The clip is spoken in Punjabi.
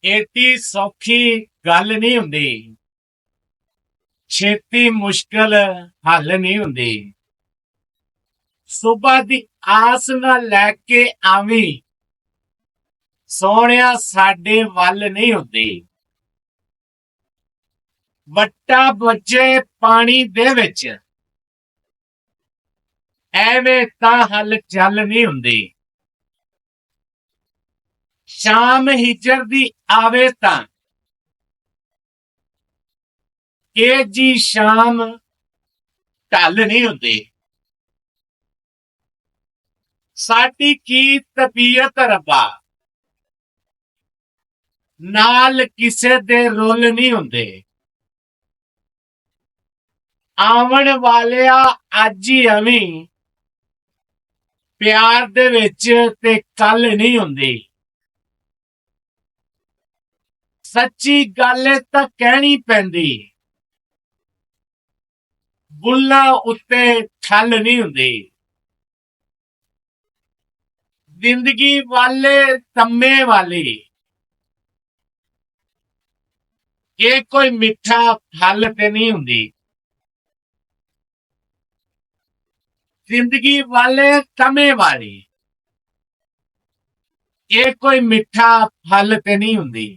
ਏਡੀ ਸੌਖੀ ਗੱਲ ਨਹੀਂ ਹੁੰਦੀ। ਛੇਤੀ ਮੁਸ਼ਕਲ ਹੱਲ ਨਹੀਂ ਹੁੰਦੀ। ਸੁਬਹ ਦੀ ਆਸ ਨਾ ਲੈ ਕੇ ਆਵੀਂ, ਸੋਹਣਿਆ ਸਾਡੇ ਵੱਲ ਨਹੀਂ ਹੁੰਦੀ। ਵੱਟਾ ਵੱਜੇ ਪਾਣੀ ਦੇ ਵਿੱਚ, ਐਵੇਂ ਤਾਂ ਹਲ ਚੱਲ ਨਹੀਂ ਹੁੰਦੀ। ਸ਼ਾਮ ਹਿਜਰ ਦੀ ਆਵੇ ਤਾਂ ਇਹ ਜੀ ਸ਼ਾਮ ਢਲ ਨਹੀਂ ਹੁੰਦੀ। ਸਾਡੀ ਕੀ ਤਬੀਅਤ ਰੱਬਾ, ਨਾਲ ਕਿਸੇ ਦੇ ਰੁੱਲ ਨਹੀਂ ਹੁੰਦੇ। ਆਵਣ ਵਾਲਿਆ ਅੱਜ ਹੀ ਅਵੀਂ, ਪਿਆਰ ਦੇ ਵਿੱਚ ਤੇ ਕੱਲ ਨਹੀਂ ਹੁੰਦੀ। ਸੱਚੀ ਗੱਲ ਤਾਂ ਕਹਿਣੀ ਪੈਂਦੀ, ਬੁੱਲਾਂ ਉੱਤੇ ਛੱਲ ਨਹੀਂ ਹੁੰਦੀ। ਜ਼ਿੰਦਗੀ ਵਾਲੇ ਤੰਮੇ ਵਾਲੀ, ਇਹ ਕੋਈ ਮਿੱਠਾ ਫਲ ਤੇ ਨਹੀਂ ਹੁੰਦੀ। ਜ਼ਿੰਦਗੀ ਵਾਲੇ ਤਮੇ ਵਾਲੀ, ਇਹ ਕੋਈ ਮਿੱਠਾ ਫਲ ਤੇ ਨਹੀਂ ਹੁੰਦੀ।